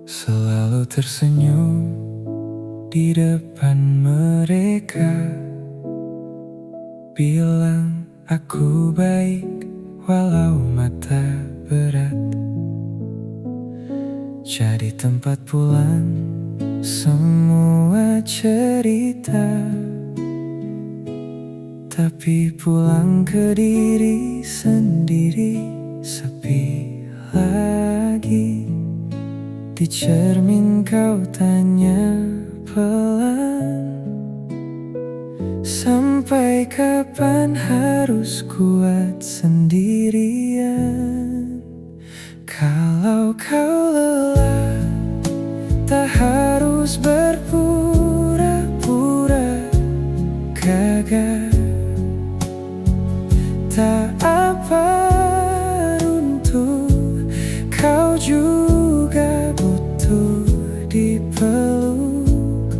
Selalu tersenyum di depan mereka, bilang aku baik walau mata berat. Jadi tempat pulang semua cerita, tapi pulang ke diri sendiri sepi lagi. Di cermin kau tanya pelan, sampai kapan harus kuat sendirian? Kalau kau lelah, tak harus berpura-pura gagal. Tak apa runtuh, kau juga butuh dipeluk.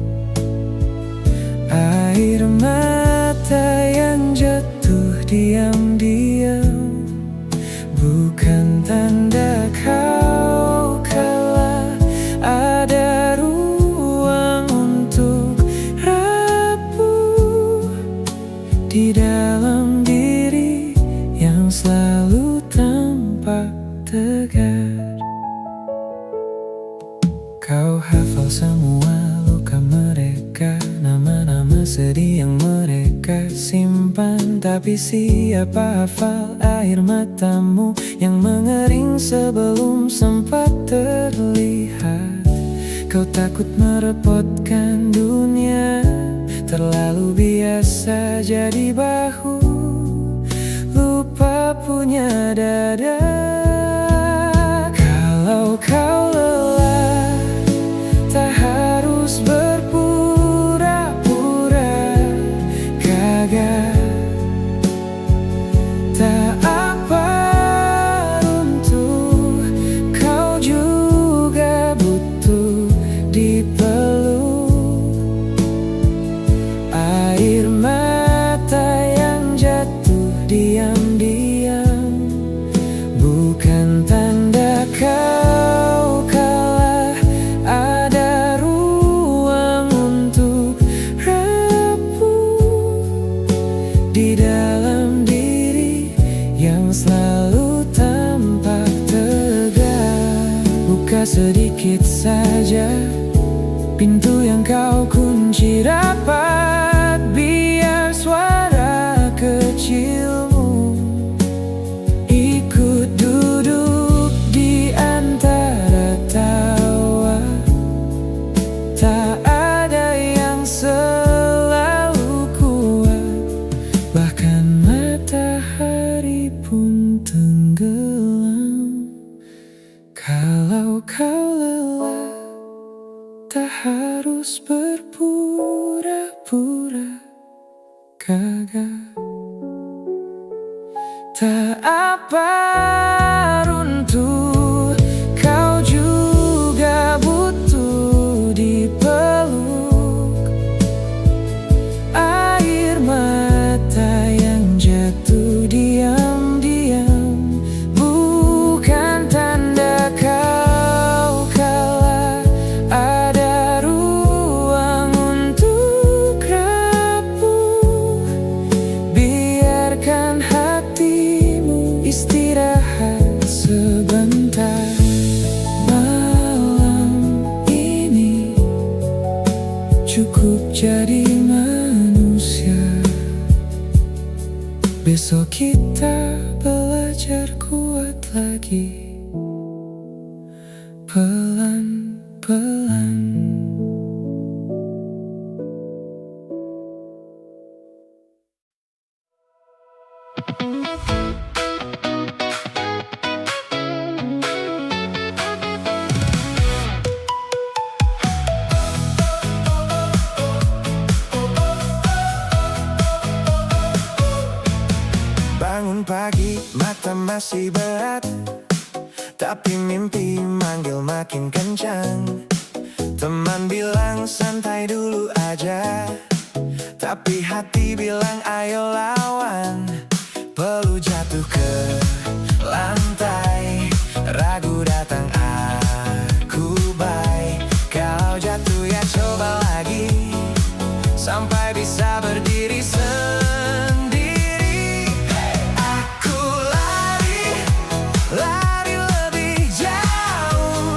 Air mata yang jatuh diam-diam bukan tanda kau kalah. Ada ruang untuk rapuh di dalam diri yang selalu tampak tegar. Kau hafal semua luka mereka, nama-nama sedih yang mereka simpan. Tapi siapa hafal air matamu yang mengering sebelum sempat terlihat? Kau takut merepotkan dunia, terlalu biasa jadi bahu, lupa punya dada. Kalau kau lelah, tak harus berpura-pura gagal. Tak apa runtuh, kau juga butuh dipeluk. Air mata yang jatuh diam-diam bukan tanda kau kalah. Ada ruang untuk rapuh di dalam diri yang selalu tampak tegar. Buka sedikit saja pintu yang kau kunci rapat, biar suara kecilmu ikut duduk di antara tawa. Tak ada yang selalu kuat, bahkan matahari pun tenggelam. Kalau kau lelah, tak harus berpura-pura gagal. Tak apa runtuh, kau juga butuh dipeluk. Air mata yang jatuh diam-diam bukan tanda kau kalah. Ada ruang untuk rapuh, biarkan hatimu istirahat sebentar. Malam ini cukup jadi manusia, besok kita belajar kuat lagi. Pelan-pelan. Bangun pagi, mata masih berat, tapi mimpi manggil makin kencang. Teman bilang santai dulu aja, tapi hati bilang ayo lawan. Perlu jatuh ke lantai, ragu datang aku baik. Kalau jatuh ya coba lagi, sampai bisa berdiri sendiri. Aku lari, lari lebih jauh.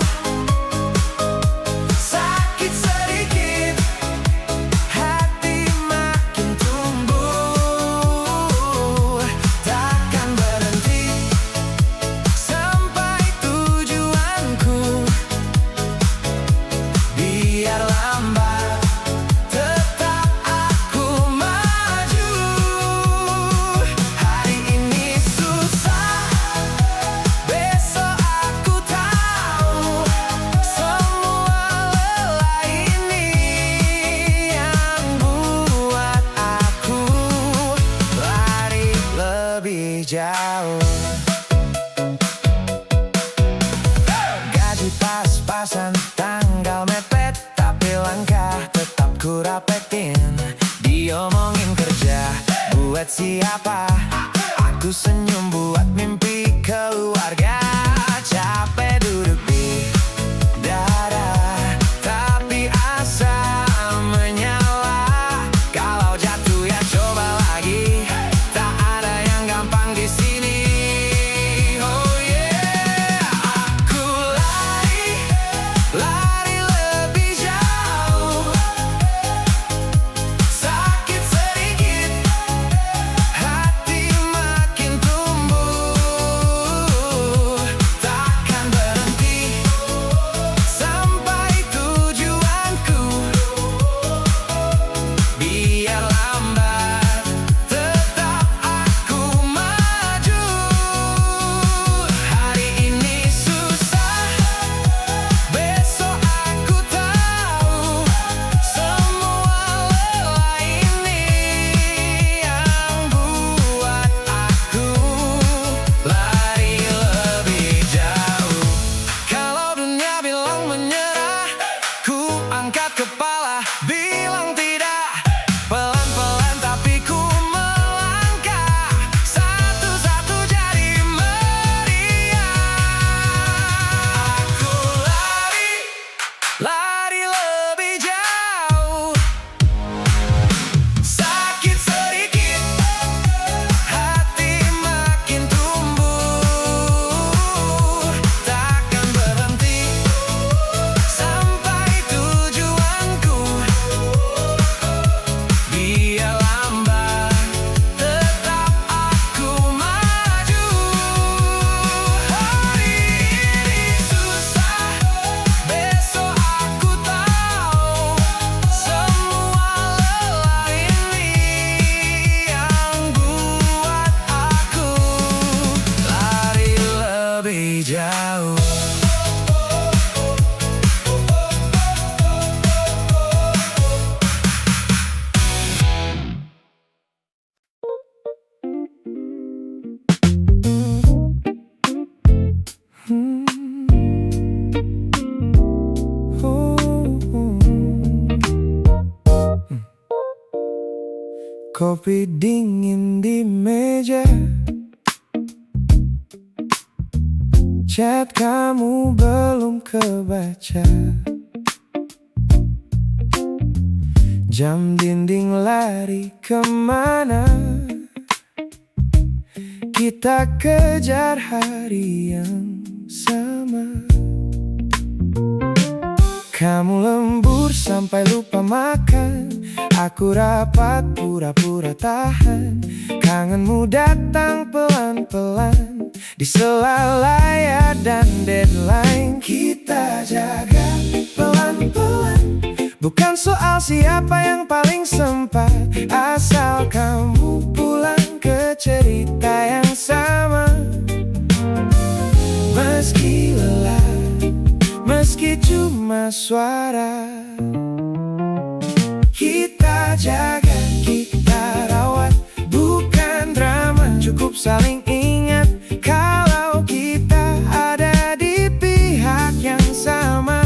Sakit sedikit, hati makin tumbuh. Takkan berhenti sampai tujuanku. Biar lambat, tetap aku maju. Hari ini susah, besok aku tahu. Semua lelah ini yang buat aku lari lebih jauh. Gaji pas-pasan, tanggal mepet, tapi langkah tetap ku rapetin. Diomongin kerja, buat siapa? Aku senyum buat mimpi keluarga. Capek duduk di dada, tapi asa menyala. Kalau jatuh ya coba lagi, tak ada yang gampang di sini. Oh yeah, aku lari, lari lebih jauh. Sakit sedikit, hati makin tumbuh. Takkan berhenti sampai tujuanku. Biar lambat, tetap aku maju. Hari ini susah, besok aku tahu. Semua lelah ini yang buat aku lari lebih jauh. Kalau dunia bilang menyerah, ku angkat kepala, bilang tidak. Pelan-pelan tapi ku melangkah, satu-satu jadi meriah. Aku lari, lari lebih jauh. Sakit sedikit, hati makin tumbuh. Takkan berhenti sampai tujuanku. Biar lambat, tetap aku maju. Hari ini susah, besok aku tahu. Semua lelah ini yang buat aku lari lebih jauh. Kopi dingin di meja, chat kamu belum kebaca. Jam dinding lari kemana? Kita kejar hari yang sama. Kamu lembur sampai lupa makan, aku rapat pura-pura tahan. Kangenmu datang pelan-pelan, di sela layar dan deadline. Kita jaga pelan-pelan, bukan soal siapa yang paling sempat. Asal kamu pulang ke cerita yang sama. Meski lelah, meski cuma suara, kita jaga, kita rawat, bukan drama. Cukup saling ingat kalau kita ada di pihak yang sama.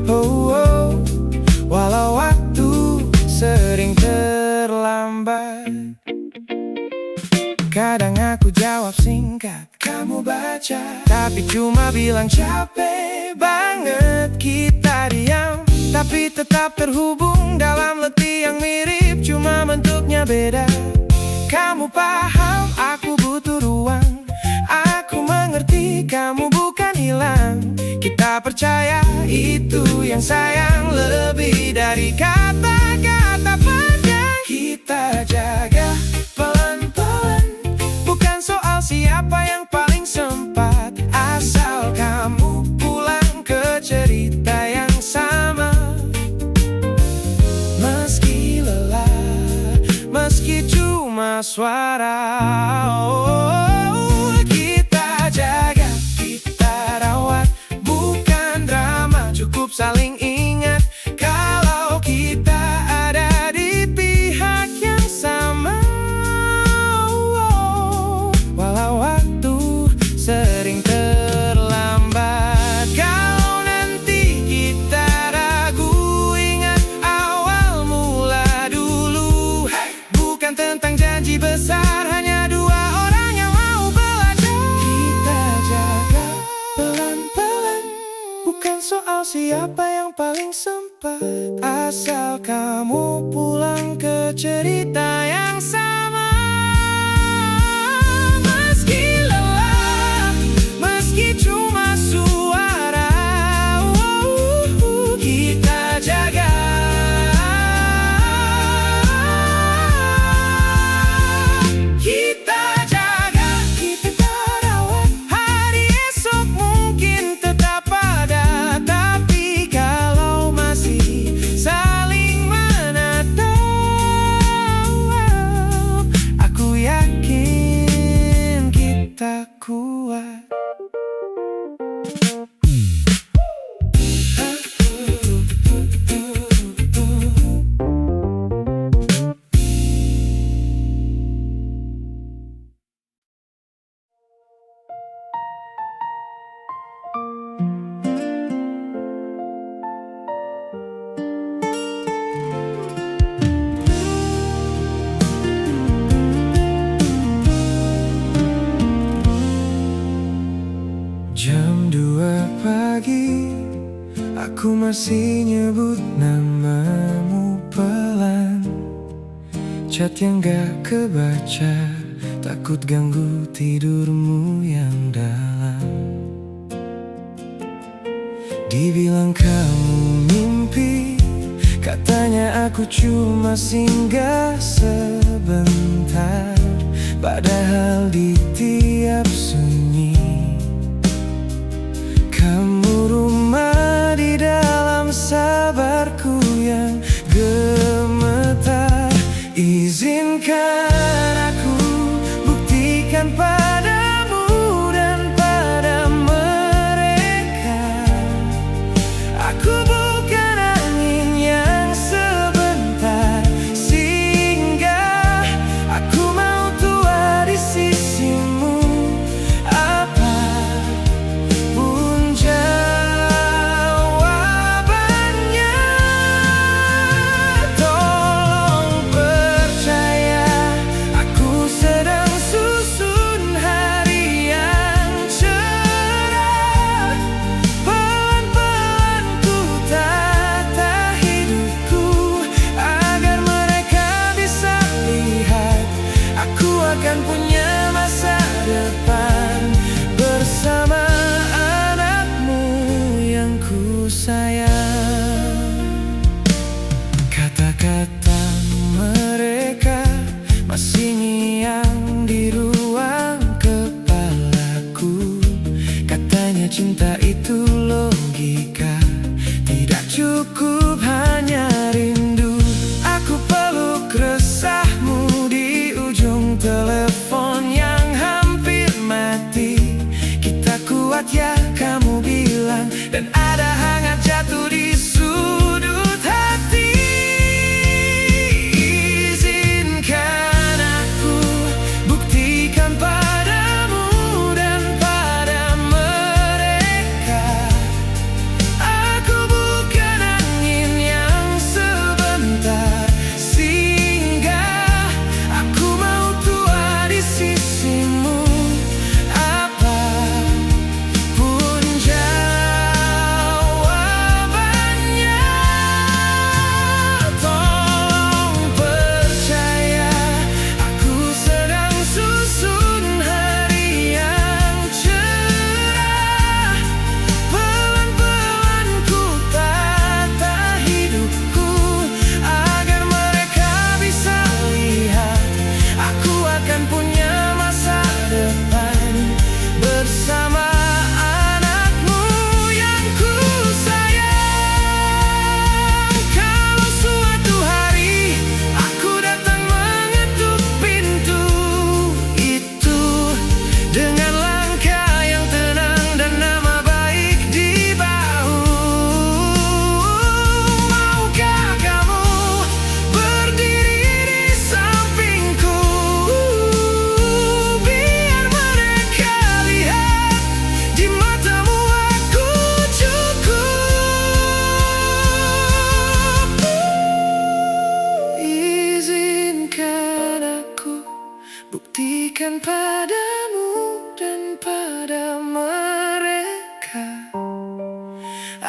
Oh, saja. Tapi cuma bilang capek banget. Kita diam tapi tetap terhubung dalam letih yang mirip, cuma bentuknya beda. Kamu paham, aku butuh ruang. Aku mengerti, kamu bukan hilang. Kita percaya itu yang sayang, lebih dari kata-kata panjang. Kita jaga pelan-pelan, bukan soal siapa yang paling sempat. Asal kamu pulang ke cerita yang sama. Meski lelah, meski cuma suara, kita jaga, kita rawat, bukan drama. Cukup saling ingat kalau kita ada di pihak yang sama. Walau waktu sering terlambat, kalau nanti kita ragu, ingat awal mula dulu. Bukan tentang janji besar, hanya dua orang yang mau belajar. Kita jaga pelan-pelan, bukan soal siapa yang paling sempat. Asal kamu pulang ke cerita yang sama. Meski lelah, meski cuma suara, kita jaga. Kita jaga, kita rawat. Hari esok mungkin tetap ada, tapi kalau masih saling menatap, aku yakin kita kuat. Jam 2 pagi, aku masih nyebut namamu pelan. Chat yang gak kebaca, takut ganggu tidurmu yang dalam. Dibilang kamu mimpi, katanya aku cuma singgah sebentar. Padahal di tiap sunyi, kamu rumah di dalam sabarku yang gemetar. Izinkan aku buktikan padamu dan pada mereka, aku bukan angin yang sebentar singgah. Aku mau tua di sisimu, apapun jawabannya. Tolong percaya, aku sedang susun hari yang cerah. Pelan-pelan ku tata hidupku, agar mereka bisa lihat aku akan punya masa depan bersama anakmu yang ku sayang. Kata-kata mereka masih ngiang di ruang kepalaku. Katanya cinta itu logika, tidak cukup hanya rindu. Aku peluk resahmu di ujung telepon yang hampir mati. Kita kuat ya, kamu bilang, dan ada hangat jatuh di sudut hati. Izinkan aku buktikan padamu dan pada mereka, aku bukan angin yang sebentar singgah. Aku mau tua di sisimu, apapun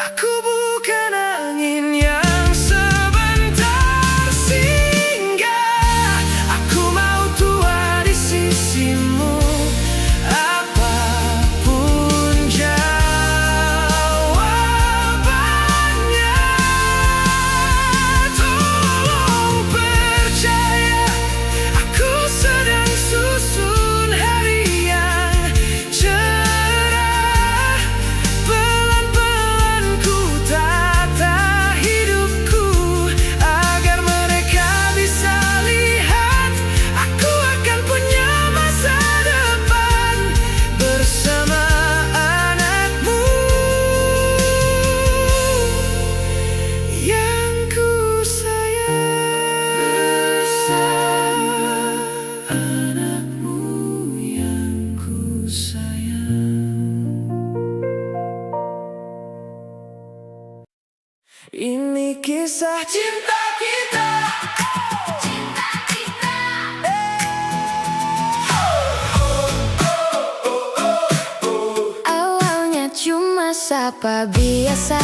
Aku bukan angin yang sebentar singgah. Aku mau tua di sisimu, apapun jawabannya. Tolong percaya, aku sedang susun hari yang cerah. Pelan-pelan ku tata hidupku agar mereka bisa lihat aku akan punya masa depan bersama anakmu yang ku sayang. Bersama anakmu yang ku sayang. Ini kisah cinta kita. Awalnya cuma sapa biasa,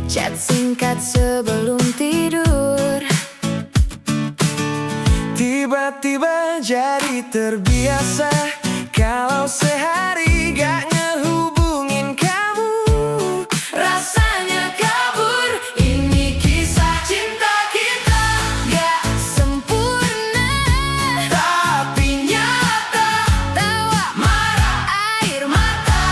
chat singkat sebelum tidur. Tiba-tiba jadi terbiasa kalau sehari gak ngehubungin kamu. Rasanya kabur, ini kisah cinta kita. Gak sempurna, Tapi nyata, tawa, marah, air mata.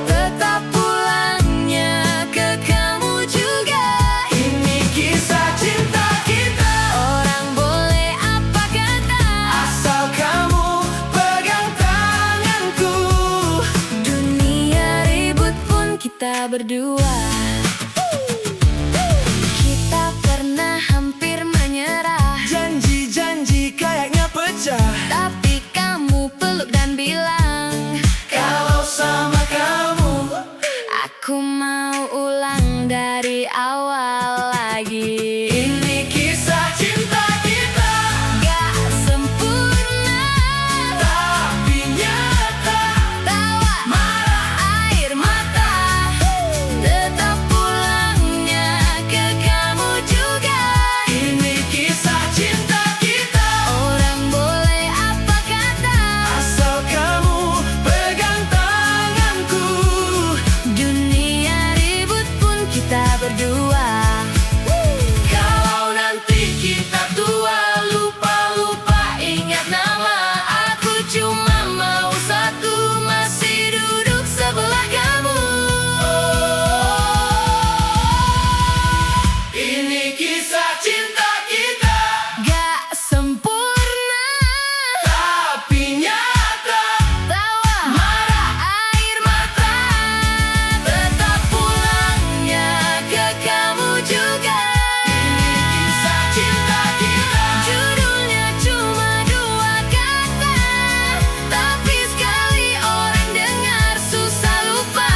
Tetap pulangnya ke kamu juga. ini kisah cinta kita. Orang boleh apa kata, Asal kamu pegang tanganku. dunia ribut pun kita berdua. Kita pernah hampir menyerah, Janji-janji kayaknya pecah. tapi kamu peluk dan bilang, Kalau sama kamu, aku mau ulang dari awal lagi. ini kisah cinta kita. Gak sempurna, Tapi nyata, tawa, marah, air mata. Tetap pulangnya ke kamu juga. ini kisah cinta kita. Orang boleh apa kata, Asal kamu pegang tanganku. dunia ribut pun kita berdua. Kalau nanti kita tua, lupa-lupa ingat nama. Aku cuma mau satu, masih duduk sebelah kamu. Ini kisah cinta kita. Gak sempurna, Tapi nyata, tawa, marah, air mata. Tetap pulangnya ke kamu juga. kisah cinta kita. Judulnya cuma dua kata, tapi sekali orang dengar susah lupa.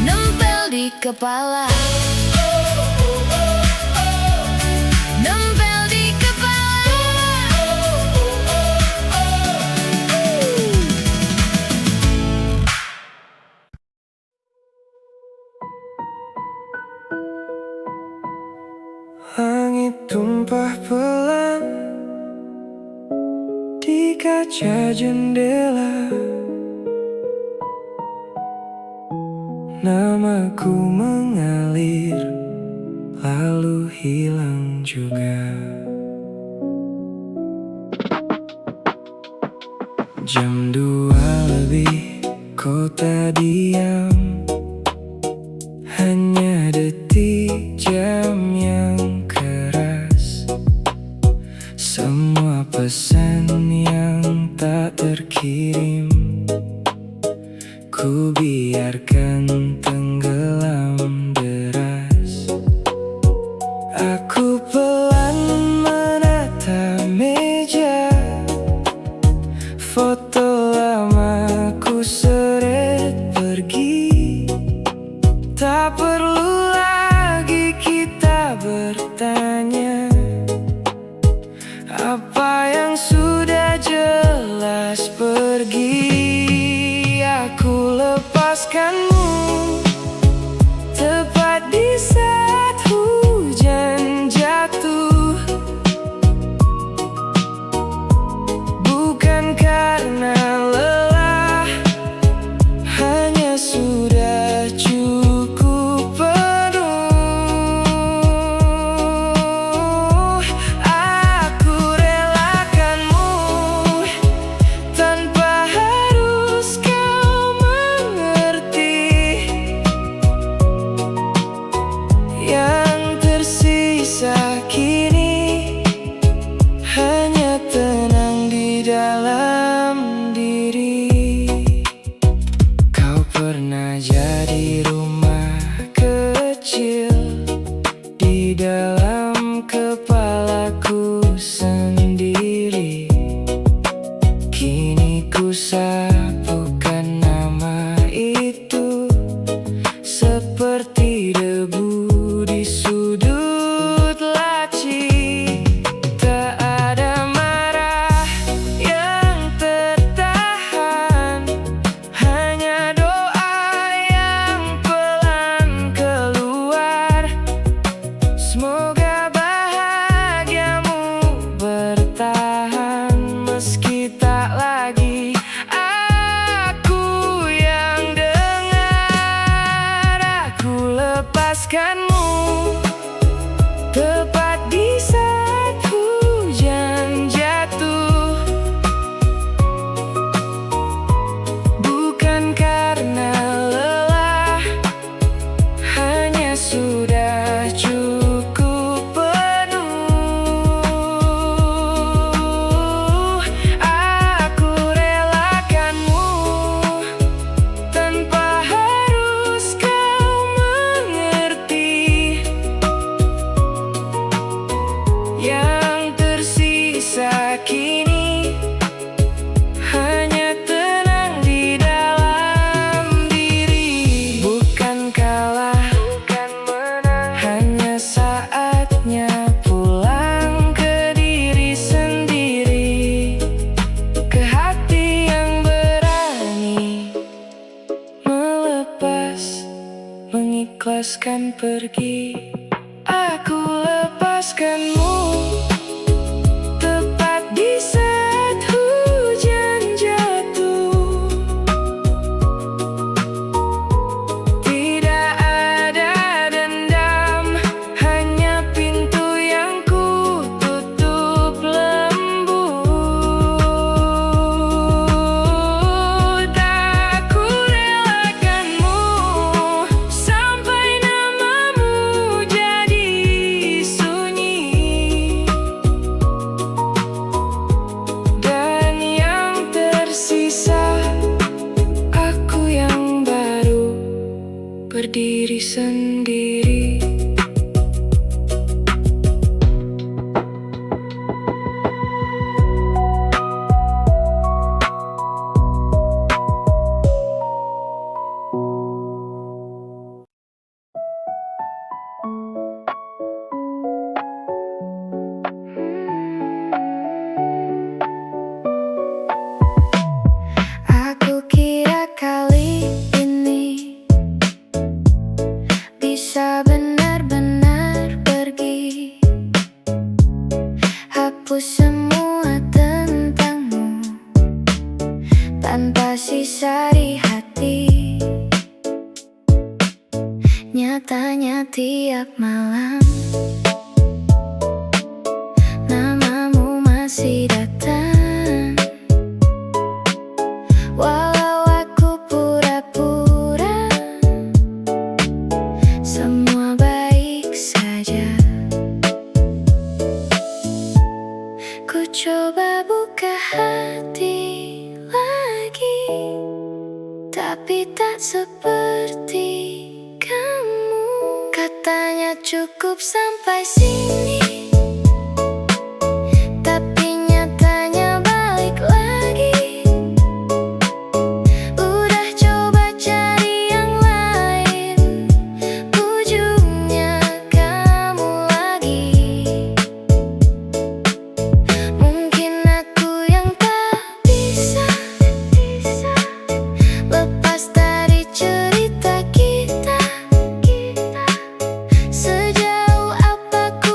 Nempel di kepala, nempel di kepala. Langit tumpah pelan di kaca jendela. Namaku mengalir lalu hilang juga. Jam 2 lebih, kota diam. Hanya detik jam yang keras. Semua pesan yang tak terkirim ku biarkan tenggelam deras. Aku pelan menata meja, foto lama ku seret pergi. Tak perlu lagi kita bertanya apa yang sudah jelas pergi. Aku lepaskanmu di rumah kecil, di dalam kepalaku sendiri. Kini ku sapukan nama itu seperti debu di sudut laci. Tak ada marah yang tertahan, hanya doa yang pelan keluar. Semoga bahagiamu bertahan meski tak lagi aku yang dengar. Aku lepaskanmu tepat di saat hujan jatuh, bukan karena lelah, hanya sudah cukup penuh. Aku relakanmu tanpa harus kau mengerti. Yang tersisa kini hanya tenang di dalam diri. Bukan kalah, bukan menang, hanya saatnya pulang ke diri sendiri, ke hati yang berani melepas, mengikhlaskan pergi. Aku lepaskanmu tepat di saat hujan jatuh. Tidak ada dendam, hanya pintu yang ku tutup lembut. Aku relakanmu sampai namamu jadi sunyi, dan yang tersisa aku yang baru berdiri sendiri. Aku kira kali ini bisa benar-benar pergi, hapus semua tentangmu tanpa sisa di hati. Nyatanya tiap malam namamu masih datang, walau aku pura-pura semua baik saja. Ku coba buka hati lagi, tapi tak seperti kamu. Katanya cukup sampai sini, tapi nyatanya balik lagi. Udah coba cari yang lain, ujungnya kamu lagi. Mungkin aku yang tak bisa lepas dari cerita kita. Sejauh apa ku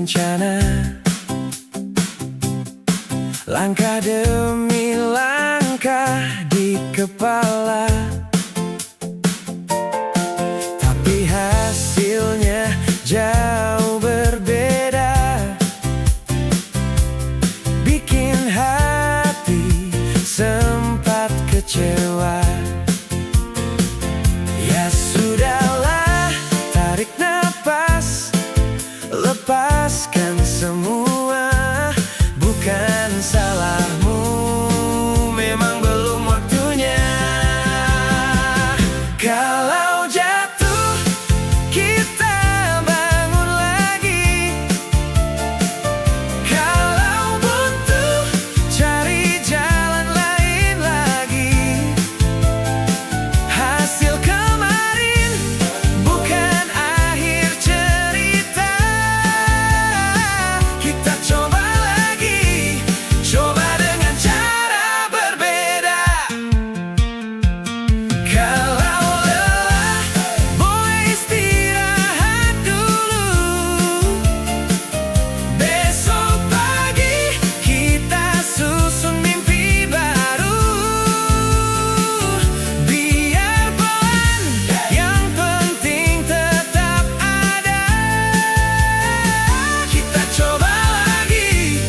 rencana. Langkah demi langkah di kepala, tapi hasilnya jauh berbeda. Bikin hati sempat kecewa. Ya sudahlah, tarik napas, lepaskan semua. Bukan salahmu, memang belum waktunya. Kalau jatuh, kita bangun lagi. Kalau buntu, cari jalan lain lagi. Hasil kemarin bukan akhir cerita. Kita coba lagi, coba dengan cara berbeda. Kalau lelah, boleh istirahat dulu. Besok pagi kita susun mimpi baru. Biar pelan, yang penting tetap ada. Kita coba lagi,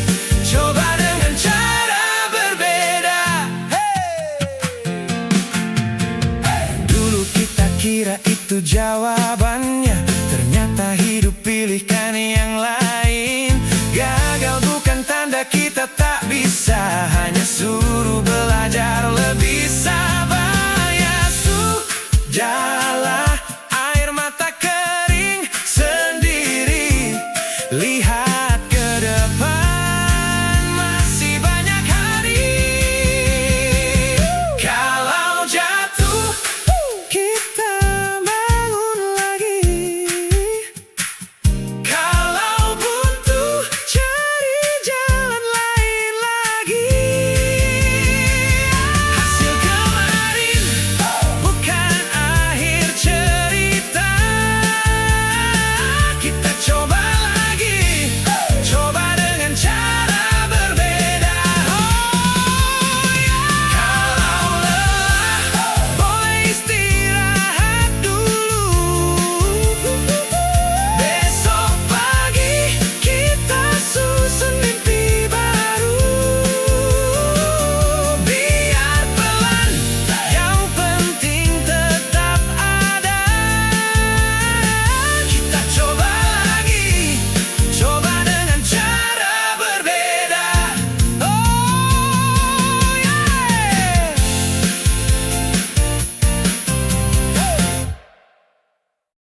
coba dengan cara berbeda. Dulu kita kira itu jawabannya, ternyata hidup pilihkan yang lain. Gagal bukan tanda kita tak bisa, hanya suruh belajar lebih sabar.